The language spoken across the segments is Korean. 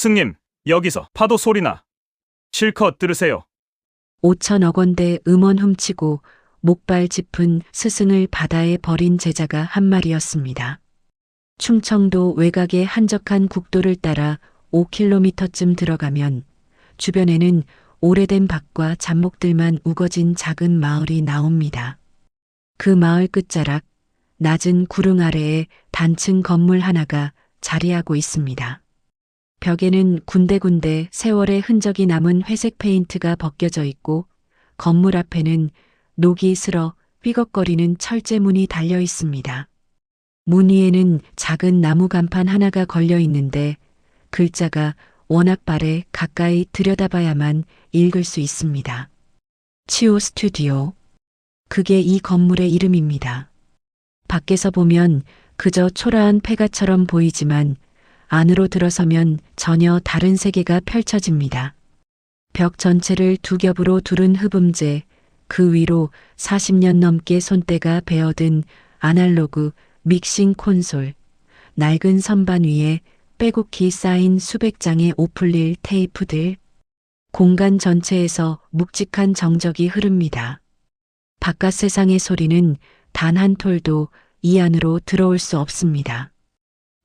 스님, 여기서 파도 소리나. 실컷 들으세요. 5천억 원대 음원 훔치고 목발 짚은 스승을 바다에 버린 제자가 한 마리였습니다. 충청도 외곽의 한적한 국도를 따라 5km쯤 들어가면 주변에는 오래된 밭과 잡목들만 우거진 작은 마을이 나옵니다. 그 마을 끝자락 낮은 구릉 아래에 단층 건물 하나가 자리하고 있습니다. 벽에는 군데군데 세월의 흔적이 남은 회색 페인트가 벗겨져 있고 건물 앞에는 녹이 슬어 삐걱거리는 철제문이 달려 있습니다. 문 위에는 작은 나무 간판 하나가 걸려 있는데 글자가 워낙 바래 가까이 들여다봐야만 읽을 수 있습니다. 치오 스튜디오. 그게 이 건물의 이름입니다. 밖에서 보면 그저 초라한 폐가처럼 보이지만 안으로 들어서면 전혀 다른 세계가 펼쳐집니다. 벽 전체를 두 겹으로 두른 흡음재, 그 위로 40년 넘게 손때가 베어든 아날로그 믹싱 콘솔, 낡은 선반 위에 빼곡히 쌓인 수백 장의 오플릴 테이프들, 공간 전체에서 묵직한 정적이 흐릅니다. 바깥 세상의 소리는 단 한 톨도 이 안으로 들어올 수 없습니다.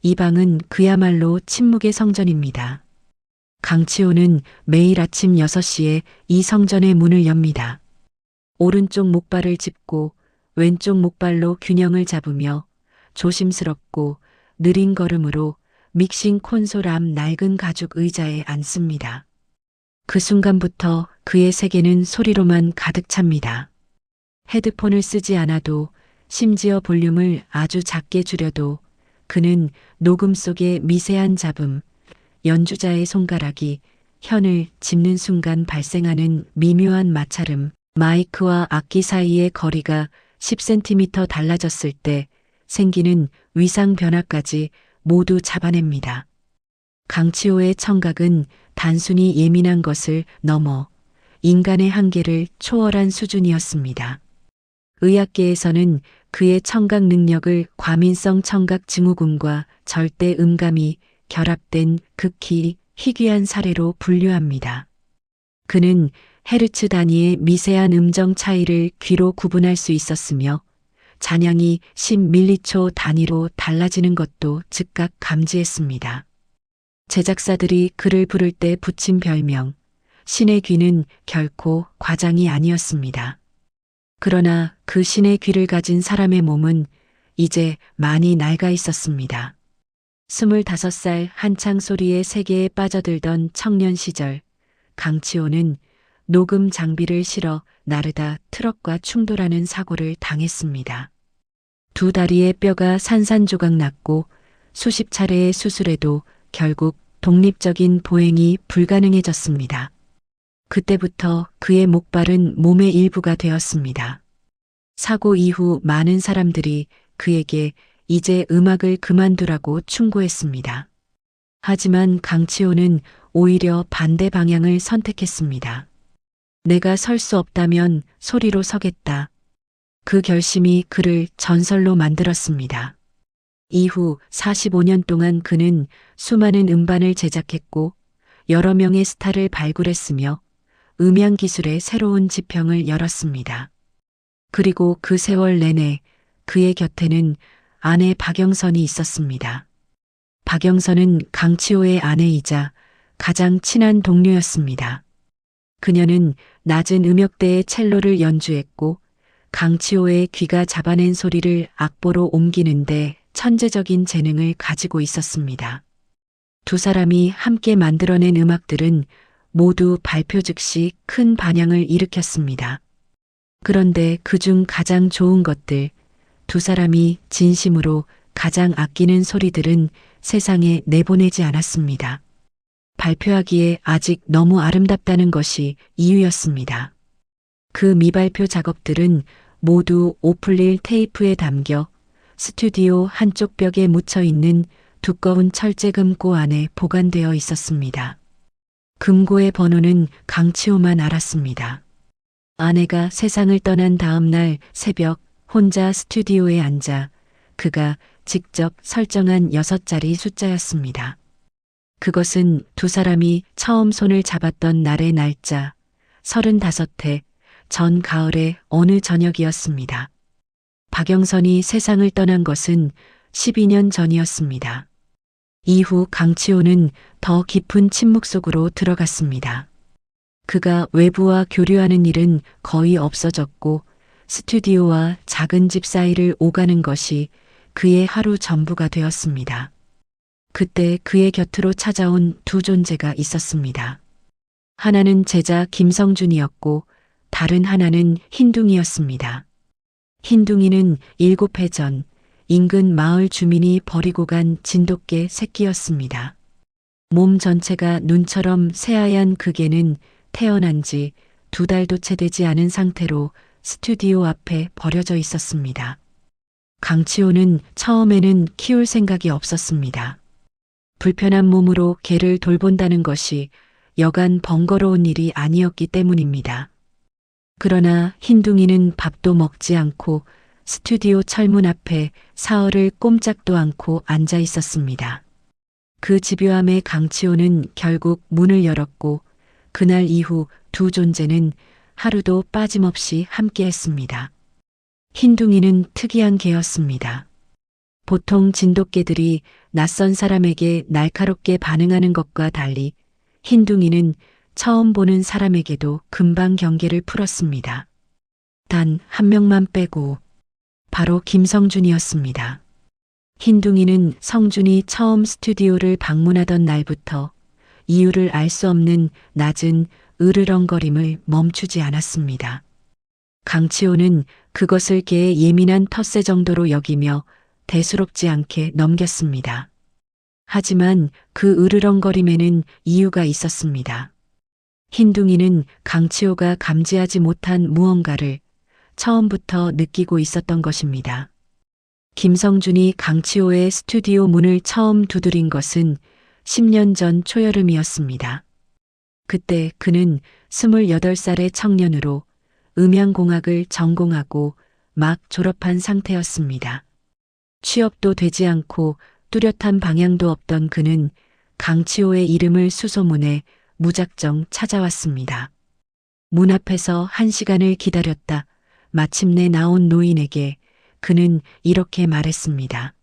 이 방은 그야말로 침묵의 성전입니다. 강치호는 매일 아침 6시에 이 성전의 문을 엽니다. 오른쪽 목발을 짚고 왼쪽 목발로 균형을 잡으며 조심스럽고 느린 걸음으로 믹싱 콘솔 앞 낡은 가죽 의자에 앉습니다. 그 순간부터 그의 세계는 소리로만 가득 찹니다. 헤드폰을 쓰지 않아도 심지어 볼륨을 아주 작게 줄여도 그는 녹음 속의 미세한 잡음, 연주자의 손가락이 현을 짚는 순간 발생하는 미묘한 마찰음, 마이크와 악기 사이의 거리가 10cm 달라졌을 때 생기는 위상 변화까지 모두 잡아냅니다. 강치호의 청각은 단순히 예민한 것을 넘어 인간의 한계를 초월한 수준이었습니다. 의학계에서는 그의 청각 능력을 과민성 청각 증후군과 절대 음감이 결합된 극히 희귀한 사례로 분류합니다. 그는 헤르츠 단위의 미세한 음정 차이를 귀로 구분할 수 있었으며 잔향이 10밀리초 단위로 달라지는 것도 즉각 감지했습니다. 제작사들이 그를 부를 때 붙인 별명, 신의 귀는 결코 과장이 아니었습니다. 그러나 그 신의 귀를 가진 사람의 몸은 이제 많이 낡아 있었습니다. 25살 한창 소리의 세계에 빠져들던 청년 시절, 강치호는 녹음 장비를 실어 나르다 트럭과 충돌하는 사고를 당했습니다. 두 다리의 뼈가 산산조각 났고 수십 차례의 수술에도 결국 독립적인 보행이 불가능해졌습니다. 그때부터 그의 목발은 몸의 일부가 되었습니다. 사고 이후 많은 사람들이 그에게 이제 음악을 그만두라고 충고했습니다. 하지만 강치호는 오히려 반대 방향을 선택했습니다. 내가 설 수 없다면 소리로 서겠다. 그 결심이 그를 전설로 만들었습니다. 이후 45년 동안 그는 수많은 음반을 제작했고 여러 명의 스타를 발굴했으며 음향 기술의 새로운 지평을 열었습니다. 그리고 그 세월 내내 그의 곁에는 아내 박영선이 있었습니다. 박영선은 강치호의 아내이자 가장 친한 동료였습니다. 그녀는 낮은 음역대의 첼로를 연주했고 강치호의 귀가 잡아낸 소리를 악보로 옮기는데 천재적인 재능을 가지고 있었습니다. 두 사람이 함께 만들어낸 음악들은 모두 발표 즉시 큰 반향을 일으켰습니다. 그런데 그중 가장 좋은 것들, 두 사람이 진심으로 가장 아끼는 소리들은 세상에 내보내지 않았습니다. 발표하기에 아직 너무 아름답다는 것이 이유였습니다. 그 미발표 작업들은 모두 오플릴 테이프에 담겨 스튜디오 한쪽 벽에 묻혀 있는 두꺼운 철제 금고 안에 보관되어 있었습니다. 금고의 번호는 강치호만 알았습니다. 아내가 세상을 떠난 다음 날 새벽 혼자 스튜디오에 앉아 그가 직접 설정한 6자리 숫자였습니다. 그것은 두 사람이 처음 손을 잡았던 날의 날짜, 35해 전 가을의 어느 저녁이었습니다. 박영선이 세상을 떠난 것은 12년 전이었습니다. 이후 강치호는 더 깊은 침묵 속으로 들어갔습니다. 그가 외부와 교류하는 일은 거의 없어졌고 스튜디오와 작은 집 사이를 오가는 것이 그의 하루 전부가 되었습니다. 그때 그의 곁으로 찾아온 두 존재가 있었습니다. 하나는 제자 김성준이었고 다른 하나는 흰둥이였습니다. 흰둥이는 7해 전 인근 마을 주민이 버리고 간 진돗개 새끼였습니다. 몸 전체가 눈처럼 새하얀 그 개는 태어난 지 2달도 채 되지 않은 상태로 스튜디오 앞에 버려져 있었습니다. 강치호는 처음에는 키울 생각이 없었습니다. 불편한 몸으로 개를 돌본다는 것이 여간 번거로운 일이 아니었기 때문입니다. 그러나 흰둥이는 밥도 먹지 않고 스튜디오 철문 앞에 사흘을 꼼짝도 않고 앉아 있었습니다. 그 집요함에 강치호는 결국 문을 열었고 그날 이후 두 존재는 하루도 빠짐없이 함께했습니다. 흰둥이는 특이한 개였습니다. 보통 진돗개들이 낯선 사람에게 날카롭게 반응하는 것과 달리 흰둥이는 처음 보는 사람에게도 금방 경계를 풀었습니다. 단 한 명만 빼고 바로 김성준이었습니다. 흰둥이는 성준이 처음 스튜디오를 방문하던 날부터 이유를 알 수 없는 낮은 으르렁거림을 멈추지 않았습니다. 강치호는 그것을 개의 예민한 텃세 정도로 여기며 대수롭지 않게 넘겼습니다. 하지만 그 으르렁거림에는 이유가 있었습니다. 흰둥이는 강치호가 감지하지 못한 무언가를 처음부터 느끼고 있었던 것입니다. 김성준이 강치호의 스튜디오 문을 처음 두드린 것은 10년 전 초여름이었습니다. 그때 그는 28살의 청년으로 음향공학을 전공하고 막 졸업한 상태였습니다. 취업도 되지 않고 뚜렷한 방향도 없던 그는 강치호의 이름을 수소문해 무작정 찾아왔습니다. 문 앞에서 1시간을 기다렸다 마침내 나온 노인에게 그는 이렇게 말했습니다.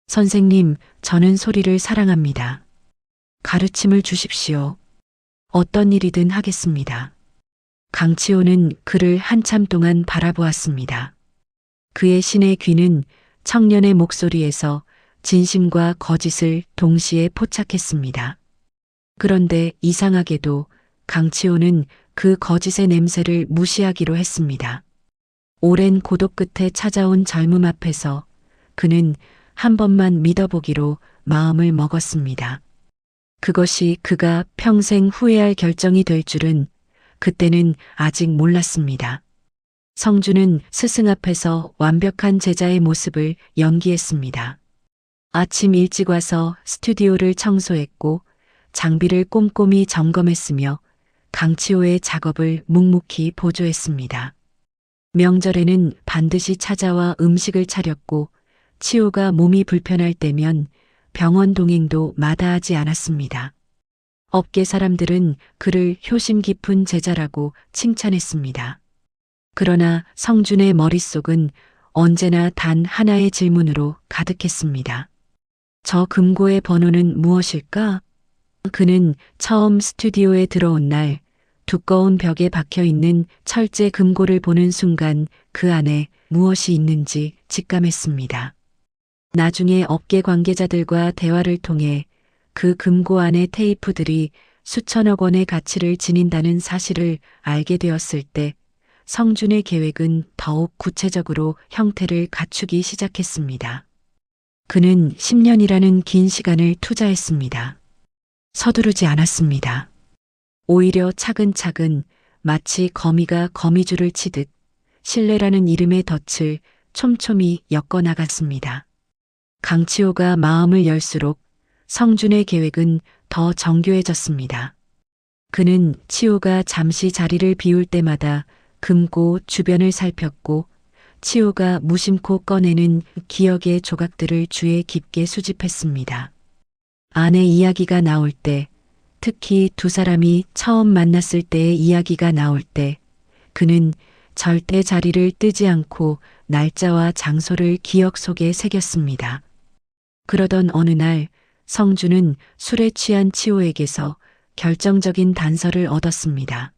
선생님, 저는 소리를 사랑합니다. 가르침을 주십시오. 어떤 일이든 하겠습니다. 강치호는 그를 한참 동안 바라보았습니다. 그의 신의 귀는 청년의 목소리에서 진심과 거짓을 동시에 포착했습니다. 그런데 이상하게도 강치호는 그 거짓의 냄새를 무시하기로 했습니다. 오랜 고독 끝에 찾아온 젊음 앞에서 그는 한 번만 믿어보기로 마음을 먹었습니다. 그것이 그가 평생 후회할 결정이 될 줄은 그때는 아직 몰랐습니다. 성준은 스승 앞에서 완벽한 제자의 모습을 연기했습니다. 아침 일찍 와서 스튜디오를 청소했고 장비를 꼼꼼히 점검했으며 강치호의 작업을 묵묵히 보조했습니다. 명절에는 반드시 찾아와 음식을 차렸고 치호가 몸이 불편할 때면 병원 동행도 마다하지 않았습니다. 업계 사람들은 그를 효심 깊은 제자라고 칭찬했습니다. 그러나 성준의 머릿속은 언제나 단 하나의 질문으로 가득했습니다. 저 금고의 번호는 무엇일까? 그는 처음 스튜디오에 들어온 날 두꺼운 벽에 박혀 있는 철제 금고를 보는 순간 그 안에 무엇이 있는지 직감했습니다. 나중에 업계 관계자들과 대화를 통해 그 금고 안의 테이프들이 수천억 원의 가치를 지닌다는 사실을 알게 되었을 때 성준의 계획은 더욱 구체적으로 형태를 갖추기 시작했습니다. 그는 10년이라는 긴 시간을 투자했습니다. 서두르지 않았습니다. 오히려 차근차근 마치 거미가 거미줄을 치듯 신뢰라는 이름의 덫을 촘촘히 엮어나갔습니다. 강치호가 마음을 열수록 성준의 계획은 더 정교해졌습니다. 그는 치호가 잠시 자리를 비울 때마다 금고 주변을 살폈고 치호가 무심코 꺼내는 기억의 조각들을 주에 깊게 수집했습니다. 아내 이야기가 나올 때, 특히 두 사람이 처음 만났을 때의 이야기가 나올 때, 그는 절대 자리를 뜨지 않고 날짜와 장소를 기억 속에 새겼습니다. 그러던 어느 날 성주는 술에 취한 치호에게서 결정적인 단서를 얻었습니다.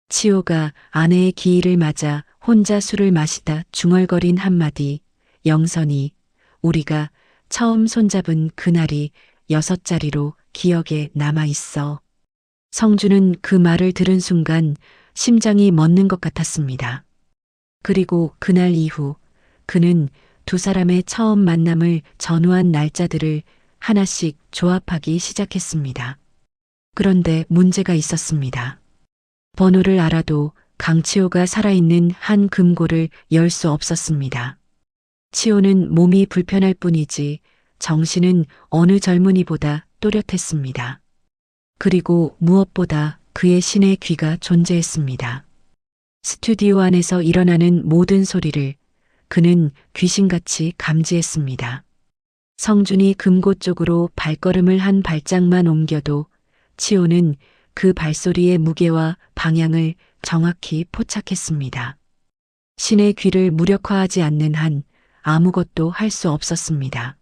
치호가 아내의 기일을 맞아 혼자 술을 마시다 중얼거린 한마디, 영선이, 우리가 처음 손잡은 그날이 6자리로 기억에 남아 있어. 성주는 그 말을 들은 순간 심장이 멎는 것 같았습니다. 그리고 그날 이후 그는 두 사람의 처음 만남을 전후한 날짜들을 하나씩 조합하기 시작했습니다. 그런데 문제가 있었습니다. 번호를 알아도 강치호가 살아있는 한 금고를 열 수 없었습니다. 치호는 몸이 불편할 뿐이지 정신은 어느 젊은이보다 또렷했습니다. 그리고 무엇보다 그의 신의 귀가 존재했습니다. 스튜디오 안에서 일어나는 모든 소리를 그는 귀신같이 감지했습니다. 성준이 금고 쪽으로 발걸음을 한 발짝만 옮겨도 치호는 그 발소리의 무게와 방향을 정확히 포착했습니다. 신의 귀를 무력화하지 않는 한 아무것도 할 수 없었습니다.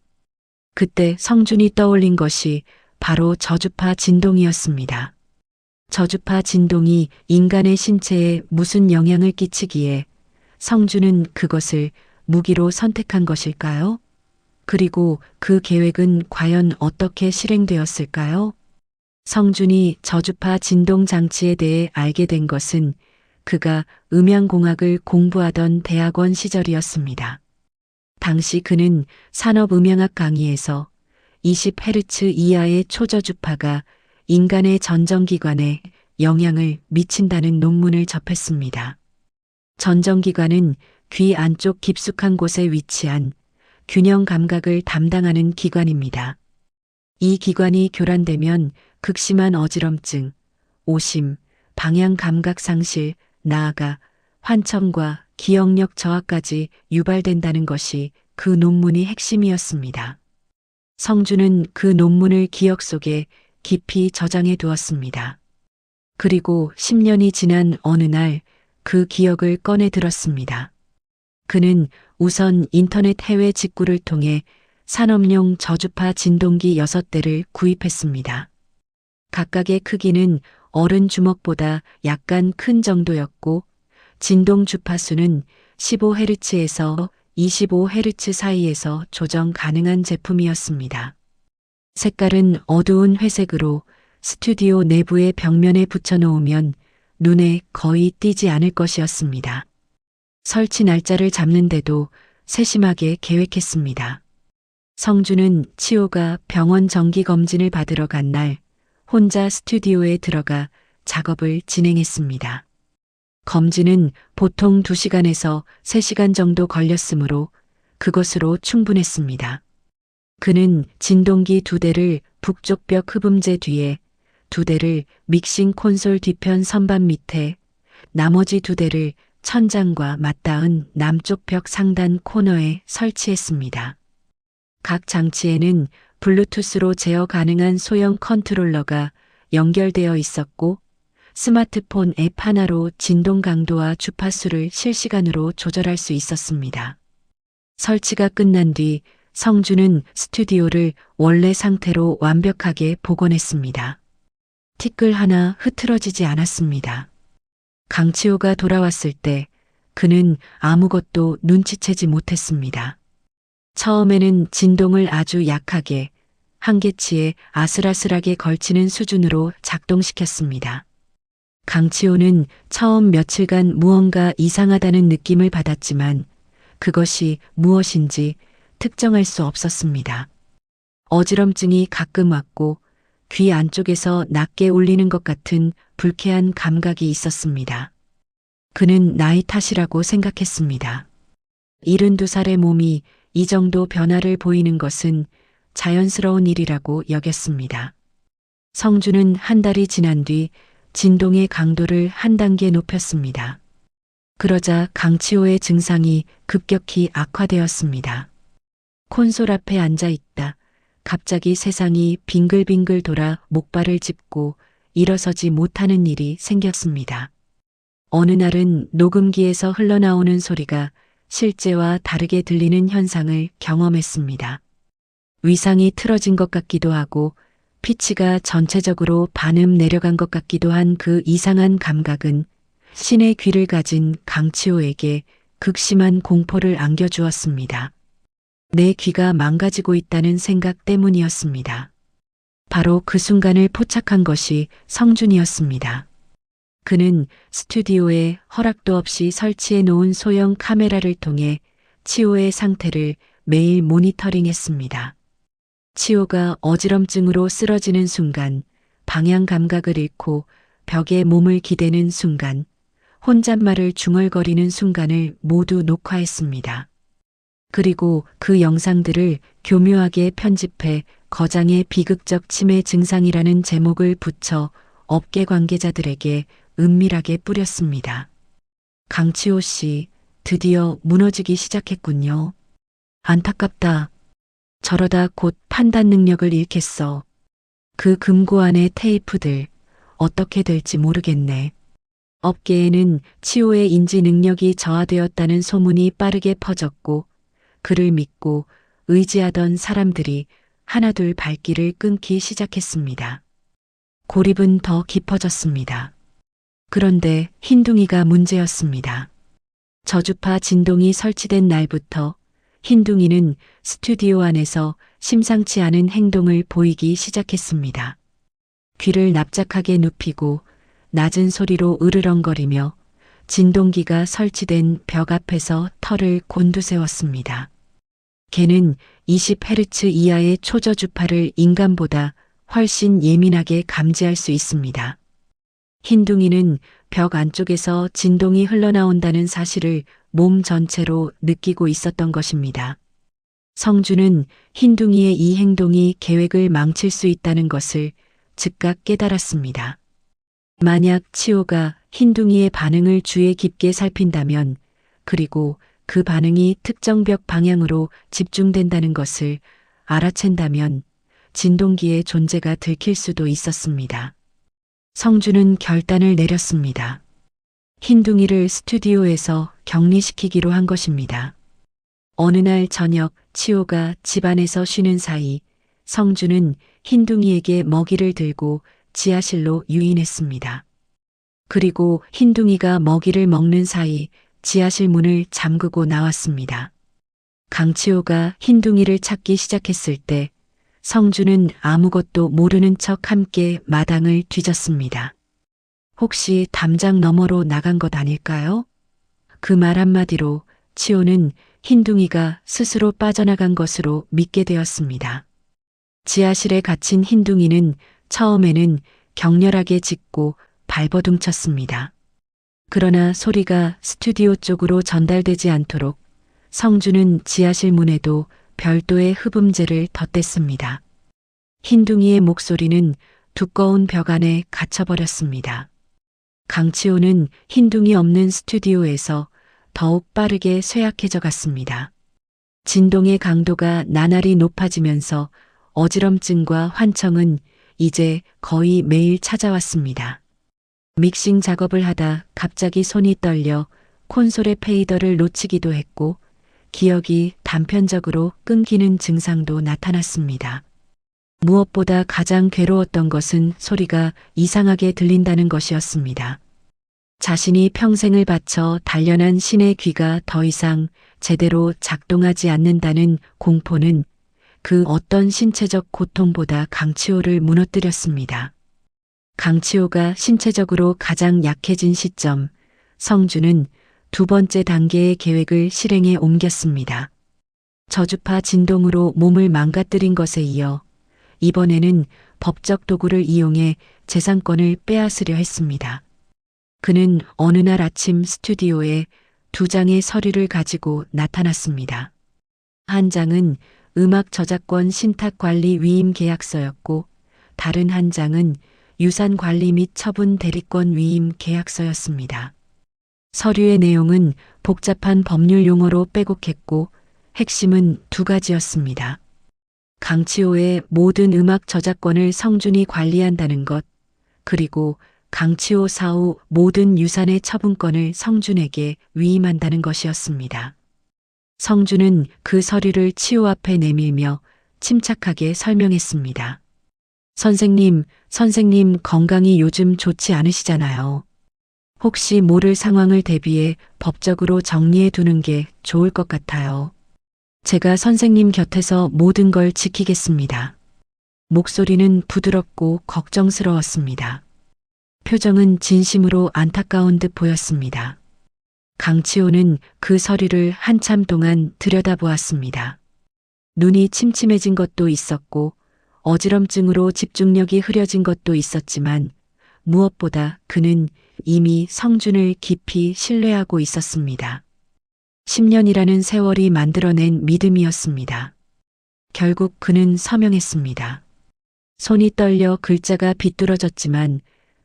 그때 성준이 떠올린 것이 바로 저주파 진동이었습니다. 저주파 진동이 인간의 신체에 무슨 영향을 끼치기에 성준은 그것을 무기로 선택한 것일까요? 그리고 그 계획은 과연 어떻게 실행되었을까요? 성준이 저주파 진동 장치에 대해 알게 된 것은 그가 음향공학을 공부하던 대학원 시절이었습니다. 당시 그는 산업음향학 강의에서 20Hz 이하의 초저주파가 인간의 전정기관에 영향을 미친다는 논문을 접했습니다. 전정기관은 귀 안쪽 깊숙한 곳에 위치한 균형 감각을 담당하는 기관입니다. 이 기관이 교란되면 극심한 어지럼증, 오심, 방향 감각 상실, 나아가 환청과 기억력 저하까지 유발된다는 것이 그 논문의 핵심이었습니다. 성주는 그 논문을 기억 속에 깊이 저장해 두었습니다. 그리고 10년이 지난 어느 날 그 기억을 꺼내 들었습니다. 그는 우선 인터넷 해외 직구를 통해 산업용 저주파 진동기 6대를 구입했습니다. 각각의 크기는 어른 주먹보다 약간 큰 정도였고 진동 주파수는 15Hz에서 25Hz 사이에서 조정 가능한 제품이었습니다. 색깔은 어두운 회색으로 스튜디오 내부의 벽면에 붙여놓으면 눈에 거의 띄지 않을 것이었습니다. 설치 날짜를 잡는데도 세심하게 계획했습니다. 성주는 치호가 병원 정기 검진을 받으러 간 날 혼자 스튜디오에 들어가 작업을 진행했습니다. 검진은 보통 2시간에서 3시간 정도 걸렸으므로 그것으로 충분했습니다. 그는 진동기 2대를 북쪽 벽 흡음재 뒤에, 2대를 믹싱 콘솔 뒤편 선반 밑에, 나머지 2대를 천장과 맞닿은 남쪽 벽 상단 코너에 설치했습니다. 각 장치에는 블루투스로 제어 가능한 소형 컨트롤러가 연결되어 있었고 스마트폰 앱 하나로 진동 강도와 주파수를 실시간으로 조절할 수 있었습니다. 설치가 끝난 뒤 성주는 스튜디오를 원래 상태로 완벽하게 복원했습니다. 티끌 하나 흐트러지지 않았습니다. 강치호가 돌아왔을 때 그는 아무것도 눈치채지 못했습니다. 처음에는 진동을 아주 약하게, 한계치에 아슬아슬하게 걸치는 수준으로 작동시켰습니다. 강치호는 처음 며칠간 무언가 이상하다는 느낌을 받았지만 그것이 무엇인지 특정할 수 없었습니다. 어지럼증이 가끔 왔고 귀 안쪽에서 낮게 울리는 것 같은 불쾌한 감각이 있었습니다. 그는 나이 탓이라고 생각했습니다. 72살의 몸이 이 정도 변화를 보이는 것은 자연스러운 일이라고 여겼습니다. 성주는 한 달이 지난 뒤 진동의 강도를 한 단계 높였습니다. 그러자 강치호의 증상이 급격히 악화되었습니다. 콘솔 앞에 앉아 있다. 갑자기 세상이 빙글빙글 돌아 목발을 짚고 일어서지 못하는 일이 생겼습니다. 어느 날은 녹음기에서 흘러나오는 소리가 실제와 다르게 들리는 현상을 경험했습니다. 위상이 틀어진 것 같기도 하고 피치가 전체적으로 반음 내려간 것 같기도 한 그 이상한 감각은 신의 귀를 가진 강치호에게 극심한 공포를 안겨주었습니다. 내 귀가 망가지고 있다는 생각 때문이었습니다. 바로 그 순간을 포착한 것이 성준이었습니다. 그는 스튜디오에 허락도 없이 설치해 놓은 소형 카메라를 통해 치호의 상태를 매일 모니터링했습니다. 치호가 어지럼증으로 쓰러지는 순간, 방향 감각을 잃고 벽에 몸을 기대는 순간, 혼잣말을 중얼거리는 순간을 모두 녹화했습니다. 그리고 그 영상들을 교묘하게 편집해 거장의 비극적 치매 증상이라는 제목을 붙여 업계 관계자들에게 은밀하게 뿌렸습니다. 강치호 씨, 드디어 무너지기 시작했군요. 안타깝다. 저러다 곧 판단 능력을 잃겠어. 그 금고 안의 테이프들, 어떻게 될지 모르겠네. 업계에는 치호의 인지 능력이 저하되었다는 소문이 빠르게 퍼졌고, 그를 믿고 의지하던 사람들이 하나둘 발길을 끊기 시작했습니다. 고립은 더 깊어졌습니다. 그런데 흰둥이가 문제였습니다. 저주파 진동이 설치된 날부터 흰둥이는 스튜디오 안에서 심상치 않은 행동을 보이기 시작했습니다. 귀를 납작하게 눕히고 낮은 소리로 으르렁거리며 진동기가 설치된 벽 앞에서 털을 곤두세웠습니다. 개는 20Hz 이하의 초저주파를 인간보다 훨씬 예민하게 감지할 수 있습니다. 흰둥이는 벽 안쪽에서 진동이 흘러나온다는 사실을 몸 전체로 느끼고 있었던 것입니다. 성준은 흰둥이의 이 행동이 계획을 망칠 수 있다는 것을 즉각 깨달았습니다. 만약 치호가 흰둥이의 반응을 주의 깊게 살핀다면, 그리고 그 반응이 특정 벽 방향으로 집중된다는 것을 알아챈다면 진동기의 존재가 들킬 수도 있었습니다. 성준은 결단을 내렸습니다. 흰둥이를 스튜디오에서 격리시키기로 한 것입니다. 어느 날 저녁 치호가 집안에서 쉬는 사이 성준은 흰둥이에게 먹이를 들고 지하실로 유인했습니다. 그리고 흰둥이가 먹이를 먹는 사이 지하실 문을 잠그고 나왔습니다. 강치호가 흰둥이를 찾기 시작했을 때 성준은 아무것도 모르는 척 함께 마당을 뒤졌습니다. 혹시 담장 너머로 나간 것 아닐까요? 그 말 한마디로 치호는 흰둥이가 스스로 빠져나간 것으로 믿게 되었습니다. 지하실에 갇힌 흰둥이는 처음에는 격렬하게 짖고 발버둥쳤습니다. 그러나 소리가 스튜디오 쪽으로 전달되지 않도록 성준은 지하실 문에도 별도의 흡음재를 덧댔습니다. 흰둥이의 목소리는 두꺼운 벽 안에 갇혀버렸습니다. 강치호는 흰둥이 없는 스튜디오에서 더욱 빠르게 쇠약해져 갔습니다. 진동의 강도가 나날이 높아지면서 어지럼증과 환청은 이제 거의 매일 찾아왔습니다. 믹싱 작업을 하다 갑자기 손이 떨려 콘솔의 페이더를 놓치기도 했고 기억이 단편적으로 끊기는 증상도 나타났습니다. 무엇보다 가장 괴로웠던 것은 소리가 이상하게 들린다는 것이었습니다. 자신이 평생을 바쳐 단련한 신의 귀가 더 이상 제대로 작동하지 않는다는 공포는 그 어떤 신체적 고통보다 강치호를 무너뜨렸습니다. 강치호가 신체적으로 가장 약해진 시점, 성준은 두 번째 단계의 계획을 실행에 옮겼습니다. 저주파 진동으로 몸을 망가뜨린 것에 이어 이번에는 법적 도구를 이용해 재산권을 빼앗으려 했습니다. 그는 어느 날 아침 스튜디오에 두 장의 서류를 가지고 나타났습니다. 한 장은 음악 저작권 신탁 관리 위임 계약서였고 다른 한 장은 유산 관리 및 처분 대리권 위임 계약서였습니다. 서류의 내용은 복잡한 법률 용어로 빼곡했고 핵심은 두 가지였습니다. 강치호의 모든 음악 저작권을 성준이 관리한다는 것, 그리고 강치호 사후 모든 유산의 처분권을 성준에게 위임한다는 것이었습니다. 성준은 그 서류를 치호 앞에 내밀며 침착하게 설명했습니다. 선생님 건강이 요즘 좋지 않으시잖아요. 혹시 모를 상황을 대비해 법적으로 정리해 두는 게 좋을 것 같아요. 제가 선생님 곁에서 모든 걸 지키겠습니다. 목소리는 부드럽고 걱정스러웠습니다. 표정은 진심으로 안타까운 듯 보였습니다. 강치호는 그 서류를 한참 동안 들여다보았습니다. 눈이 침침해진 것도 있었고 어지럼증으로 집중력이 흐려진 것도 있었지만 무엇보다 그는 이미 성준을 깊이 신뢰하고 있었습니다. 10년이라는 세월이 만들어낸 믿음이었습니다. 결국 그는 서명했습니다. 손이 떨려 글자가 비뚤어졌지만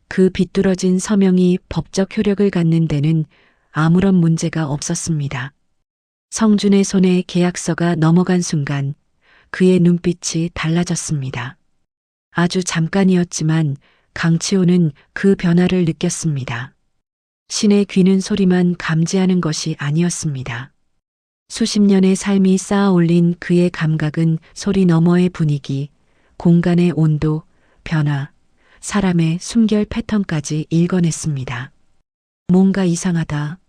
그 비뚤어진 서명이 법적 효력을 갖는 데는 아무런 문제가 없었습니다. 성준의 손에 계약서가 넘어간 순간 그의 눈빛이 달라졌습니다. 아주 잠깐이었지만 강치호는 그 변화를 느꼈습니다. 신의 귀는 소리만 감지하는 것이 아니었습니다. 수십 년의 삶이 쌓아 올린 그의 감각은 소리 너머의 분위기, 공간의 온도, 변화, 사람의 숨결 패턴까지 읽어냈습니다. 뭔가 이상하다.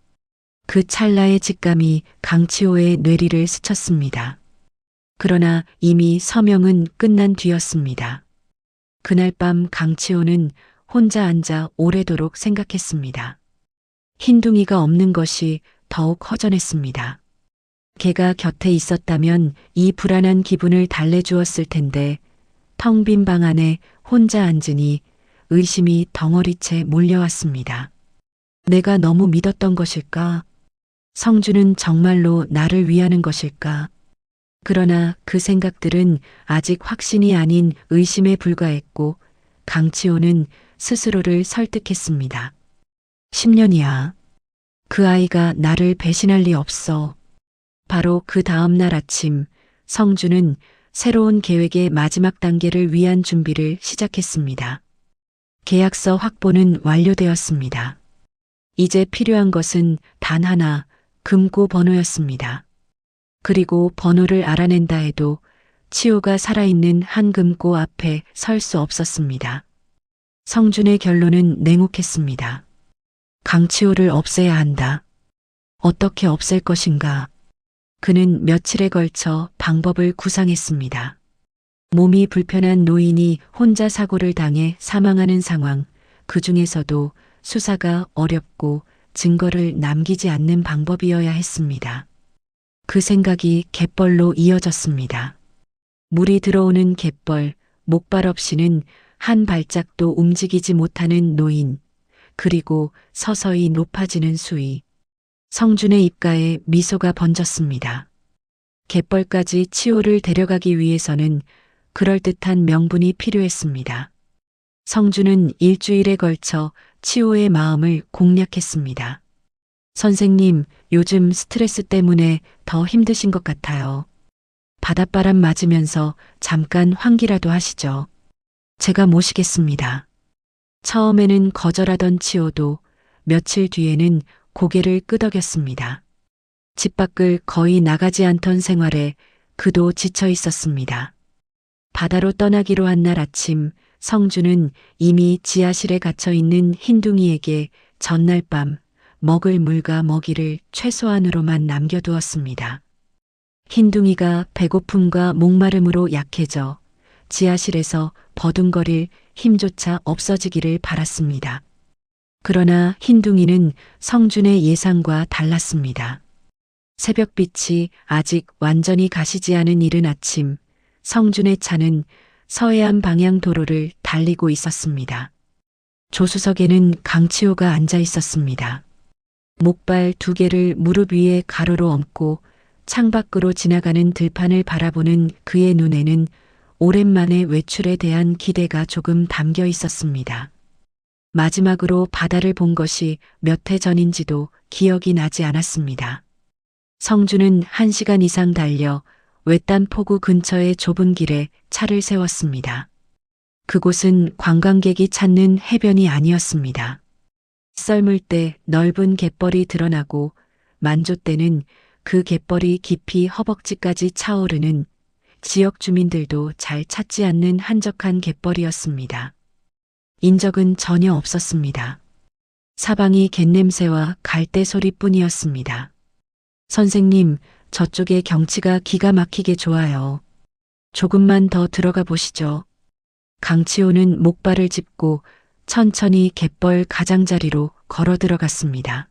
그 찰나의 직감이 강치호의 뇌리를 스쳤습니다. 그러나 이미 서명은 끝난 뒤였습니다. 그날 밤 강치호는 혼자 앉아 오래도록 생각했습니다. 흰둥이가 없는 것이 더욱 허전했습니다. 걔가 곁에 있었다면 이 불안한 기분을 달래주었을 텐데 텅 빈 방 안에 혼자 앉으니 의심이 덩어리째 몰려왔습니다. 내가 너무 믿었던 것일까? 성준은 정말로 나를 위하는 것일까? 그러나 그 생각들은 아직 확신이 아닌 의심에 불과했고 강치호는 스스로를 설득했습니다. 10년이야. 그 아이가 나를 배신할 리 없어. 바로 그 다음 날 아침 성준은 새로운 계획의 마지막 단계를 위한 준비를 시작했습니다. 계약서 확보는 완료되었습니다. 이제 필요한 것은 단 하나, 금고 번호였습니다. 그리고 번호를 알아낸다 해도 치호가 살아있는 한 금고 앞에 설 수 없었습니다. 성준의 결론은 냉혹했습니다. 강치호를 없애야 한다. 어떻게 없앨 것인가? 그는 며칠에 걸쳐 방법을 구상했습니다. 몸이 불편한 노인이 혼자 사고를 당해 사망하는 상황, 그 중에서도 수사가 어렵고 증거를 남기지 않는 방법이어야 했습니다. 그 생각이 갯벌로 이어졌습니다. 물이 들어오는 갯벌, 목발 없이는 한 발짝도 움직이지 못하는 노인, 그리고 서서히 높아지는 수위. 성준의 입가에 미소가 번졌습니다. 갯벌까지 치호를 데려가기 위해서는 그럴듯한 명분이 필요했습니다. 성준은 일주일에 걸쳐 치호의 마음을 공략했습니다. 선생님, 요즘 스트레스 때문에 더 힘드신 것 같아요. 바닷바람 맞으면서 잠깐 환기라도 하시죠. 제가 모시겠습니다. 처음에는 거절하던 치호도 며칠 뒤에는 고개를 끄덕였습니다. 집 밖을 거의 나가지 않던 생활에 그도 지쳐 있었습니다. 바다로 떠나기로 한 날 아침 성준은 이미 지하실에 갇혀 있는 흰둥이에게 전날 밤 먹을 물과 먹이를 최소한으로만 남겨두었습니다. 흰둥이가 배고픔과 목마름으로 약해져 지하실에서 버둥거릴 힘조차 없어지기를 바랐습니다. 그러나 흰둥이는 성준의 예상과 달랐습니다. 새벽빛이 아직 완전히 가시지 않은 이른 아침, 성준의 차는 서해안 방향 도로를 달리고 있었습니다. 조수석에는 강치호가 앉아 있었습니다. 목발 두 개를 무릎 위에 가로로 얹고 창밖으로 지나가는 들판을 바라보는 그의 눈에는 오랜만에 외출에 대한 기대가 조금 담겨 있었습니다. 마지막으로 바다를 본 것이 몇 해 전인지도 기억이 나지 않았습니다. 성준은 1시간 이상 달려 외딴 포구 근처의 좁은 길에 차를 세웠습니다. 그곳은 관광객이 찾는 해변이 아니었습니다. 썰물 때 넓은 갯벌이 드러나고 만조 때는 그 갯벌이 깊이 허벅지까지 차오르는 지역 주민들도 잘 찾지 않는 한적한 갯벌이었습니다. 인적은 전혀 없었습니다. 사방이 갯냄새와 갈대 소리뿐이었습니다. 선생님, 저쪽의 경치가 기가 막히게 좋아요. 조금만 더 들어가 보시죠. 강치호는 목발을 짚고 천천히 갯벌 가장자리로 걸어 들어갔습니다.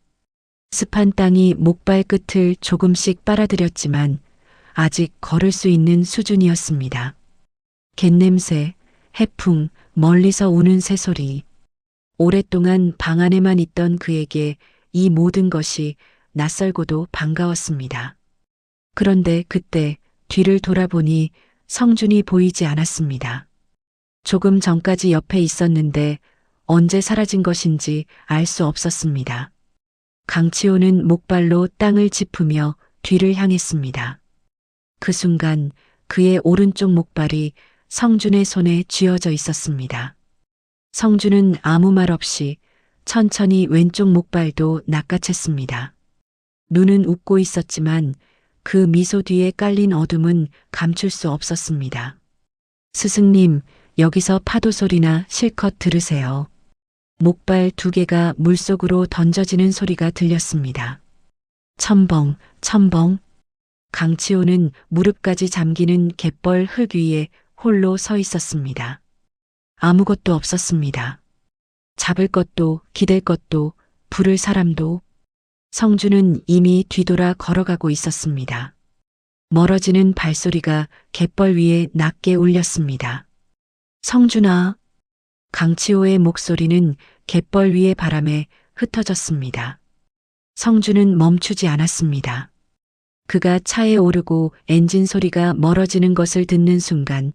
습한 땅이 목발 끝을 조금씩 빨아들였지만 아직 걸을 수 있는 수준이었습니다. 갯냄새, 해풍, 멀리서 우는 새소리. 오랫동안 방 안에만 있던 그에게 이 모든 것이 낯설고도 반가웠습니다. 그런데 그때 뒤를 돌아보니 성준이 보이지 않았습니다. 조금 전까지 옆에 있었는데 언제 사라진 것인지 알 수 없었습니다. 강치호는 목발로 땅을 짚으며 뒤를 향했습니다. 그 순간 그의 오른쪽 목발이 성준의 손에 쥐어져 있었습니다. 성준은 아무 말 없이 천천히 왼쪽 목발도 낚아챘습니다. 눈은 웃고 있었지만 그 미소 뒤에 깔린 어둠은 감출 수 없었습니다. 스승님, 여기서 파도 소리나 실컷 들으세요. 목발 2개가 물속으로 던져지는 소리가 들렸습니다. 첨벙, 첨벙. 강치호는 무릎까지 잠기는 갯벌 흙 위에 홀로 서 있었습니다. 아무것도 없었습니다. 잡을 것도 기댈 것도 부를 사람도. 성준은 이미 뒤돌아 걸어가고 있었습니다. 멀어지는 발소리가 갯벌 위에 낮게 울렸습니다. 성준아. 강치호의 목소리는 갯벌 위의 바람에 흩어졌습니다. 성준은 멈추지 않았습니다. 그가 차에 오르고 엔진 소리가 멀어지는 것을 듣는 순간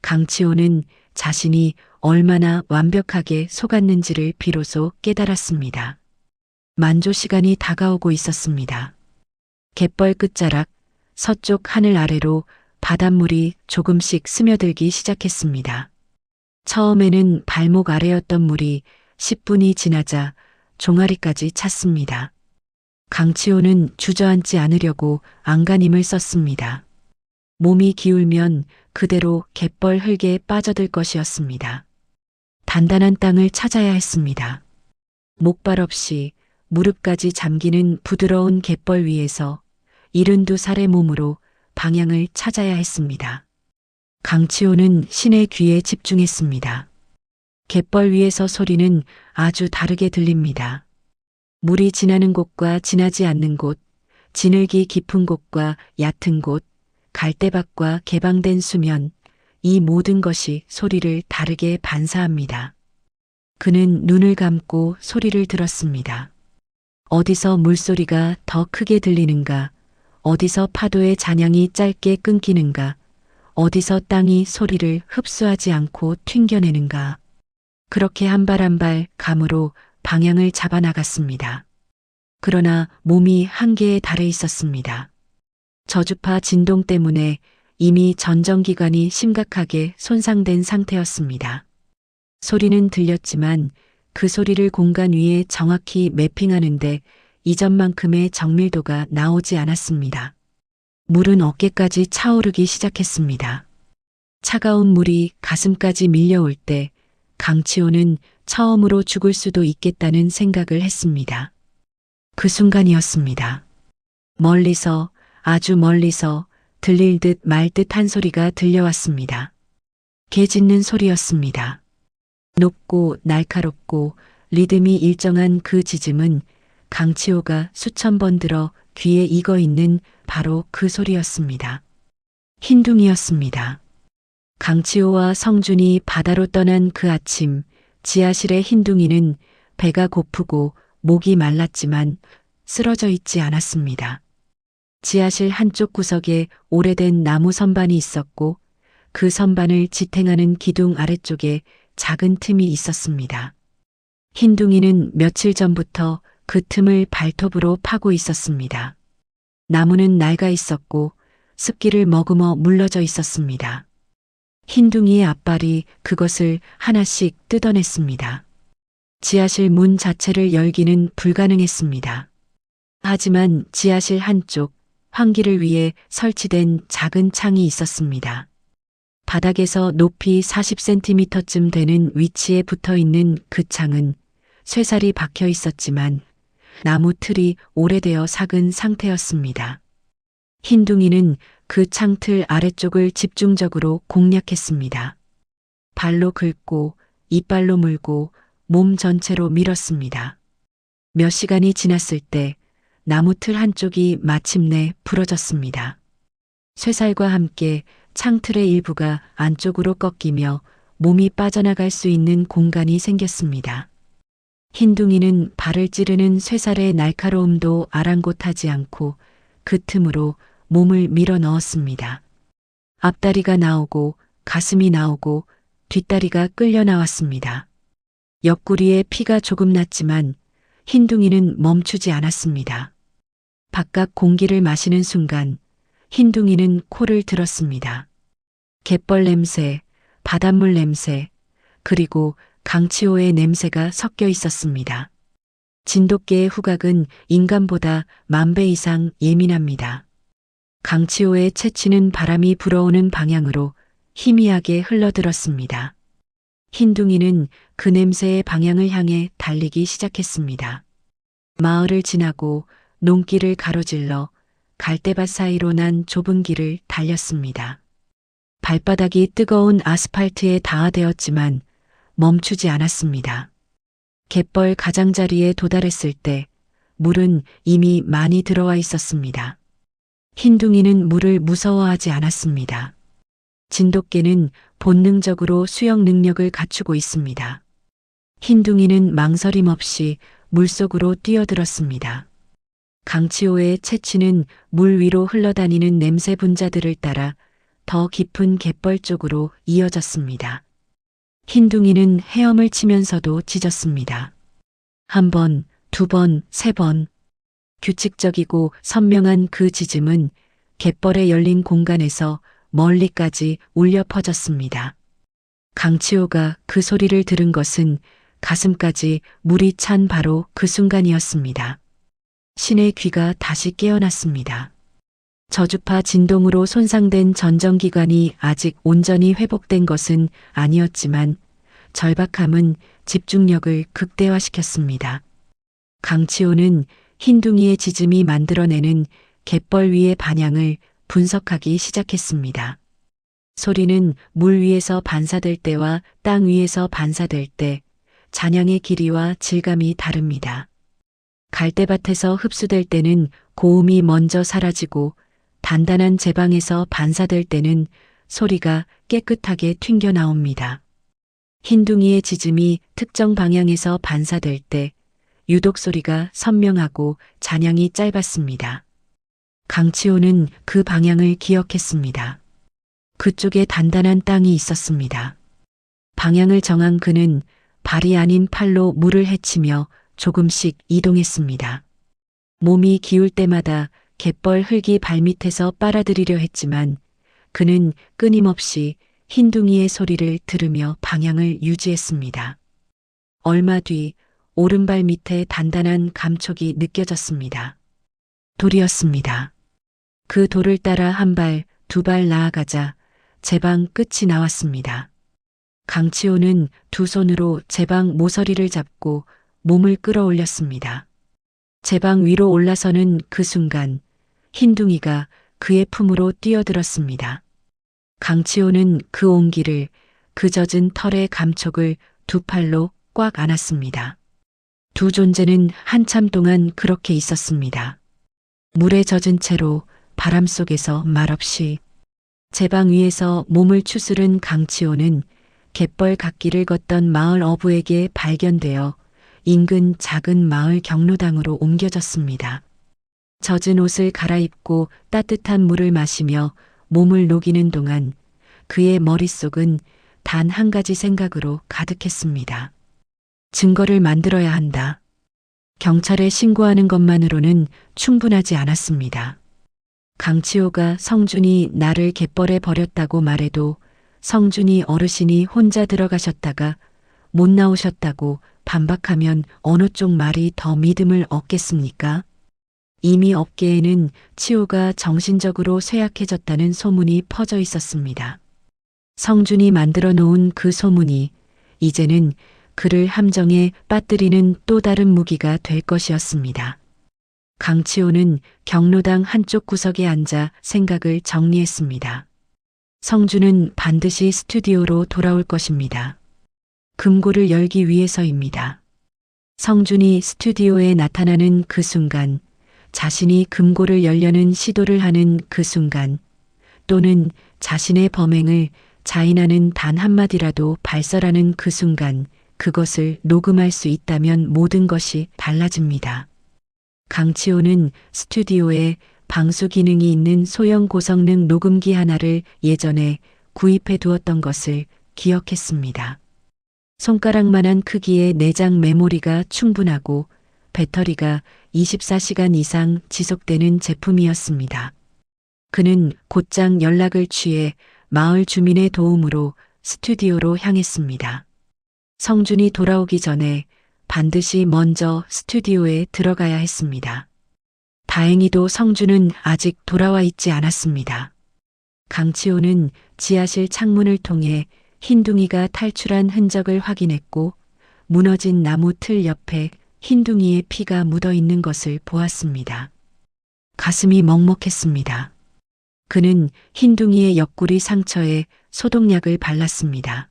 강치호는 자신이 얼마나 완벽하게 속았는지를 비로소 깨달았습니다. 만조 시간이 다가오고 있었습니다. 갯벌 끝자락 서쪽 하늘 아래로 바닷물이 조금씩 스며들기 시작했습니다. 처음에는 발목 아래였던 물이 10분이 지나자 종아리까지 찼습니다. 강치호는 주저앉지 않으려고 안간힘을 썼습니다. 몸이 기울면 그대로 갯벌 흙에 빠져들 것이었습니다. 단단한 땅을 찾아야 했습니다. 목발 없이 무릎까지 잠기는 부드러운 갯벌 위에서 72살의 몸으로 방향을 찾아야 했습니다. 강치호는 신의 귀에 집중했습니다. 갯벌 위에서 소리는 아주 다르게 들립니다. 물이 지나는 곳과 지나지 않는 곳, 진흙이 깊은 곳과 얕은 곳, 갈대밭과 개방된 수면, 이 모든 것이 소리를 다르게 반사합니다. 그는 눈을 감고 소리를 들었습니다. 어디서 물소리가 더 크게 들리는가, 어디서 파도의 잔향이 짧게 끊기는가, 어디서 땅이 소리를 흡수하지 않고 튕겨내는가. 그렇게 한 발 한 발 감으로 방향을 잡아 나갔습니다. 그러나 몸이 한계에 달해 있었습니다. 저주파 진동 때문에 이미 전정기관이 심각하게 손상된 상태였습니다. 소리는 들렸지만 그 소리를 공간 위에 정확히 매핑하는데 이전만큼의 정밀도가 나오지 않았습니다. 물은 어깨까지 차오르기 시작했습니다. 차가운 물이 가슴까지 밀려올 때 강치호는 처음으로 죽을 수도 있겠다는 생각을 했습니다. 그 순간이었습니다. 멀리서, 아주 멀리서 들릴 듯 말 듯 한 소리가 들려왔습니다. 개 짖는 소리였습니다. 높고 날카롭고 리듬이 일정한 그 짖음은 강치호가 수천 번 들어 귀에 익어 있는 바로 그 소리였습니다. 흰둥이였습니다. 강치호와 성준이 바다로 떠난 그 아침, 지하실의 흰둥이는 배가 고프고 목이 말랐지만 쓰러져 있지 않았습니다. 지하실 한쪽 구석에 오래된 나무 선반이 있었고 그 선반을 지탱하는 기둥 아래쪽에 작은 틈이 있었습니다. 흰둥이는 며칠 전부터 그 틈을 발톱으로 파고 있었습니다. 나무는 낡아 있었고 습기를 머금어 물러져 있었습니다. 흰둥이의 앞발이 그것을 하나씩 뜯어냈습니다. 지하실 문 자체를 열기는 불가능했습니다. 하지만 지하실 한쪽 환기를 위해 설치된 작은 창이 있었습니다. 바닥에서 높이 40cm쯤 되는 위치에 붙어 있는 그 창은 쇠살이 박혀 있었지만 나무 틀이 오래되어 삭은 상태였습니다. 흰둥이는 그 창틀 아래쪽을 집중적으로 공략했습니다. 발로 긁고 이빨로 물고 몸 전체로 밀었습니다. 몇 시간이 지났을 때 나무 틀 한쪽이 마침내 부러졌습니다. 쇠살과 함께 창틀의 일부가 안쪽으로 꺾이며 몸이 빠져나갈 수 있는 공간이 생겼습니다. 흰둥이는 발을 찌르는 쇠살의 날카로움도 아랑곳하지 않고 그 틈으로 몸을 밀어 넣었습니다. 앞다리가 나오고 가슴이 나오고 뒷다리가 끌려 나왔습니다. 옆구리에 피가 조금 났지만 흰둥이는 멈추지 않았습니다. 바깥 공기를 마시는 순간 흰둥이는 코를 들었습니다. 갯벌 냄새, 바닷물 냄새, 그리고 강치호의 냄새가 섞여 있었습니다. 진돗개의 후각은 인간보다 10,000배 이상 예민합니다. 강치호의 채취는 바람이 불어오는 방향으로 희미하게 흘러들었습니다. 흰둥이는 그 냄새의 방향을 향해 달리기 시작했습니다. 마을을 지나고 농길을 가로질러 갈대밭 사이로 난 좁은 길을 달렸습니다. 발바닥이 뜨거운 아스팔트에 닿아대었지만 멈추지 않았습니다. 갯벌 가장자리에 도달했을 때 물은 이미 많이 들어와 있었습니다. 흰둥이는 물을 무서워하지 않았습니다. 진돗개는 본능적으로 수영 능력을 갖추고 있습니다. 흰둥이는 망설임 없이 물속으로 뛰어들었습니다. 강치호의 채취는 물 위로 흘러다니는 냄새 분자들을 따라 더 깊은 갯벌 쪽으로 이어졌습니다. 흰둥이는 헤엄을 치면서도 짖었습니다. 1번, 2번, 3번. 규칙적이고 선명한 그 짖음은 갯벌에 열린 공간에서 멀리까지 울려 퍼졌습니다. 강치호가 그 소리를 들은 것은 가슴까지 물이 찬 바로 그 순간이었습니다. 신의 귀가 다시 깨어났습니다. 저주파 진동으로 손상된 전정기관이 아직 온전히 회복된 것은 아니었지만 절박함은 집중력을 극대화시켰습니다. 강치호는 흰둥이의 짖음이 만들어내는 갯벌 위의 반향을 분석하기 시작했습니다. 소리는 물 위에서 반사될 때와 땅 위에서 반사될 때 잔향의 길이와 질감이 다릅니다. 갈대밭에서 흡수될 때는 고음이 먼저 사라지고 단단한 제방에서 반사될 때는 소리가 깨끗하게 튕겨 나옵니다. 흰둥이의 짖음이 특정 방향에서 반사될 때 유독 소리가 선명하고 잔향이 짧았습니다. 강치호는 그 방향을 기억했습니다. 그쪽에 단단한 땅이 있었습니다. 방향을 정한 그는 발이 아닌 팔로 물을 헤치며 조금씩 이동했습니다. 몸이 기울 때마다 갯벌 흙이 발밑에서 빨아들이려 했지만 그는 끊임없이 흰둥이의 소리를 들으며 방향을 유지했습니다. 얼마 뒤 오른발 밑에 단단한 감촉이 느껴졌습니다. 돌이었습니다. 그 돌을 따라 1발, 2발 나아가자 제방 끝이 나왔습니다. 강치호는 두 손으로 제방 모서리를 잡고 몸을 끌어올렸습니다. 제방 위로 올라서는 그 순간 흰둥이가 그의 품으로 뛰어들었습니다. 강치호는 그 온기를, 그 젖은 털의 감촉을 두 팔로 꽉 안았습니다. 두 존재는 한참 동안 그렇게 있었습니다. 물에 젖은 채로 바람 속에서 말없이 제방 위에서 몸을 추스른 강치호는 갯벌 갓길을 걷던 마을 어부에게 발견되어 인근 작은 마을 경로당으로 옮겨졌습니다. 젖은 옷을 갈아입고 따뜻한 물을 마시며 몸을 녹이는 동안 그의 머릿속은 단 한 가지 생각으로 가득했습니다. 증거를 만들어야 한다. 경찰에 신고하는 것만으로는 충분하지 않았습니다. 강치호가 성준이 나를 갯벌에 버렸다고 말해도 성준이 어르신이 혼자 들어가셨다가 못 나오셨다고 반박하면 어느 쪽 말이 더 믿음을 얻겠습니까? 이미 업계에는 치호가 정신적으로 쇠약해졌다는 소문이 퍼져 있었습니다. 성준이 만들어 놓은 그 소문이 이제는 그를 함정에 빠뜨리는 또 다른 무기가 될 것이었습니다. 강치호는 경로당 한쪽 구석에 앉아 생각을 정리했습니다. 성준은 반드시 스튜디오로 돌아올 것입니다. 금고를 열기 위해서입니다. 성준이 스튜디오에 나타나는 그 순간, 자신이 금고를 열려는 시도를 하는 그 순간, 또는 자신의 범행을 자인하는 단 한마디라도 발설하는 그 순간, 그것을 녹음할 수 있다면 모든 것이 달라집니다. 강치호는 스튜디오에 방수 기능이 있는 소형 고성능 녹음기 하나를 예전에 구입해 두었던 것을 기억했습니다. 손가락만한 크기의 내장 메모리가 충분하고 배터리가 24시간 이상 지속되는 제품이었습니다. 그는 곧장 연락을 취해 마을 주민의 도움으로 스튜디오로 향했습니다. 성준이 돌아오기 전에 반드시 먼저 스튜디오에 들어가야 했습니다. 다행히도 성준은 아직 돌아와 있지 않았습니다. 강치호는 지하실 창문을 통해 흰둥이가 탈출한 흔적을 확인했고 무너진 나무 틀 옆에 흰둥이의 피가 묻어 있는 것을 보았습니다. 가슴이 먹먹했습니다. 그는 흰둥이의 옆구리 상처에 소독약을 발랐습니다.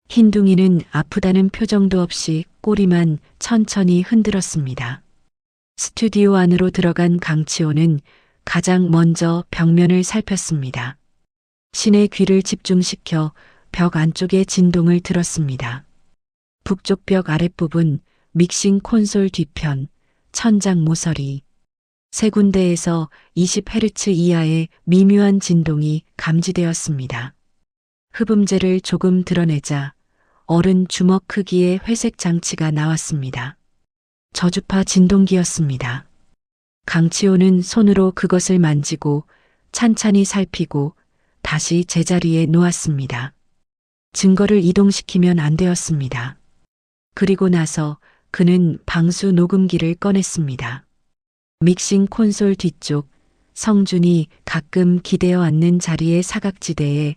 흰둥이는 아프다는 표정도 없이 꼬리만 천천히 흔들었습니다. 스튜디오 안으로 들어간 강치호는 가장 먼저 벽면을 살폈습니다. 신의 귀를 집중시켜 벽 안쪽의 진동을 들었습니다. 북쪽 벽 아랫부분, 믹싱 콘솔 뒤편, 천장 모서리. 세 군데에서 20Hz 이하의 미묘한 진동이 감지되었습니다. 흡음재를 조금 드러내자 어른 주먹 크기의 회색 장치가 나왔습니다. 저주파 진동기였습니다. 강치호는 손으로 그것을 만지고 찬찬히 살피고 다시 제자리에 놓았습니다. 증거를 이동시키면 안 되었습니다. 그리고 나서 그는 방수 녹음기를 꺼냈습니다. 믹싱 콘솔 뒤쪽 성준이 가끔 기대어 앉는 자리의 사각지대에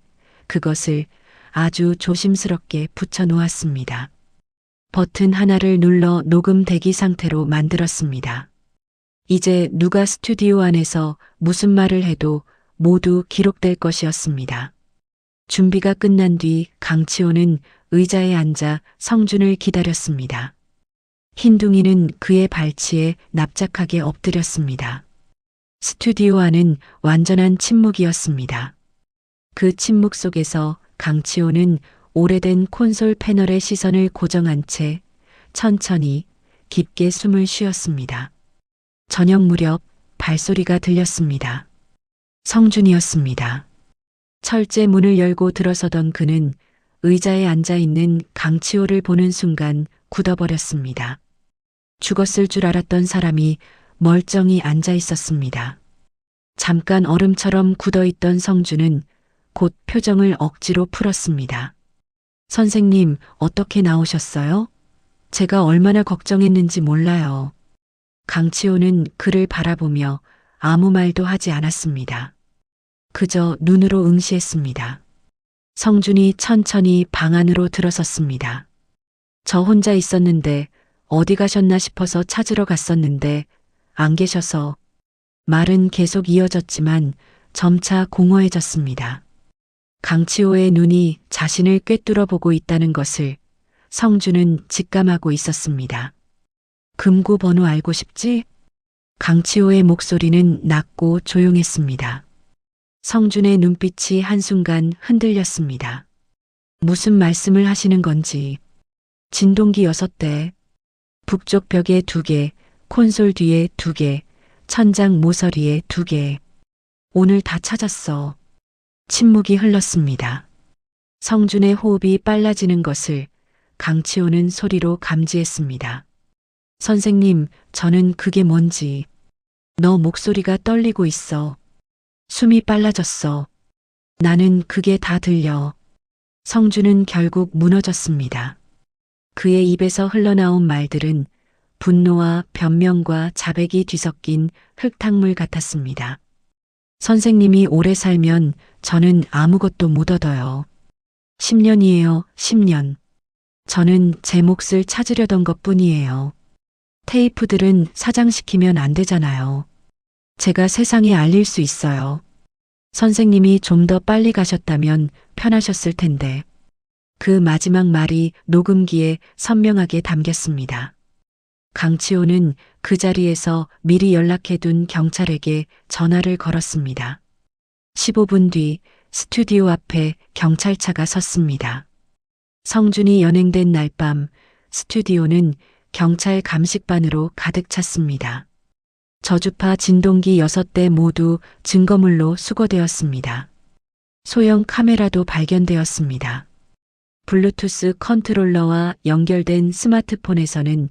그것을 아주 조심스럽게 붙여 놓았습니다. 버튼 하나를 눌러 녹음 대기 상태로 만들었습니다. 이제 누가 스튜디오 안에서 무슨 말을 해도 모두 기록될 것이었습니다. 준비가 끝난 뒤 강치호는 의자에 앉아 성준을 기다렸습니다. 흰둥이는 그의 발치에 납작하게 엎드렸습니다. 스튜디오 안은 완전한 침묵이었습니다. 그 침묵 속에서 강치호는 오래된 콘솔 패널에 시선을 고정한 채 천천히 깊게 숨을 쉬었습니다. 저녁 무렵 발소리가 들렸습니다. 성준이었습니다. 철제 문을 열고 들어서던 그는 의자에 앉아 있는 강치호를 보는 순간 굳어버렸습니다. 죽었을 줄 알았던 사람이 멀쩡히 앉아 있었습니다. 잠깐 얼음처럼 굳어있던 성준은 곧 표정을 억지로 풀었습니다. 선생님, 어떻게 나오셨어요? 제가 얼마나 걱정했는지 몰라요. 강치호는 그를 바라보며 아무 말도 하지 않았습니다. 그저 눈으로 응시했습니다. 성준이 천천히 방 안으로 들어섰습니다. 저 혼자 있었는데 어디 가셨나 싶어서 찾으러 갔었는데 안 계셔서. 말은 계속 이어졌지만 점차 공허해졌습니다. 강치호의 눈이 자신을 꿰뚫어 보고 있다는 것을 성준은 직감하고 있었습니다. 금고 번호 알고 싶지? 강치호의 목소리는 낮고 조용했습니다. 성준의 눈빛이 한순간 흔들렸습니다. 무슨 말씀을 하시는 건지. 진동기 6대, 북쪽 벽에 2개, 콘솔 뒤에 2개, 천장 모서리에 2개. 오늘 다 찾았어. 침묵이 흘렀습니다. 성준의 호흡이 빨라지는 것을 강치호는 소리로 감지했습니다. 선생님, 저는 그게 뭔지. 너 목소리가 떨리고 있어. 숨이 빨라졌어. 나는 그게 다 들려. 성주는 결국 무너졌습니다. 그의 입에서 흘러나온 말들은 분노와 변명과 자백이 뒤섞인 흙탕물 같았습니다. 선생님이 오래 살면 저는 아무것도 못 얻어요. 10년이에요, 10년. 저는 제 몫을 찾으려던 것 뿐이에요. 테이프들은 사장시키면 안 되잖아요. 제가 세상에 알릴 수 있어요. 선생님이 좀 더 빨리 가셨다면 편하셨을 텐데. 그 마지막 말이 녹음기에 선명하게 담겼습니다. 강치호는 그 자리에서 미리 연락해둔 경찰에게 전화를 걸었습니다. 15분 뒤 스튜디오 앞에 경찰차가 섰습니다. 성준이 연행된 날 밤 스튜디오는 경찰 감식반으로 가득 찼습니다. 저주파 진동기 6대 모두 증거물로 수거되었습니다. 소형 카메라도 발견되었습니다. 블루투스 컨트롤러와 연결된 스마트폰에서는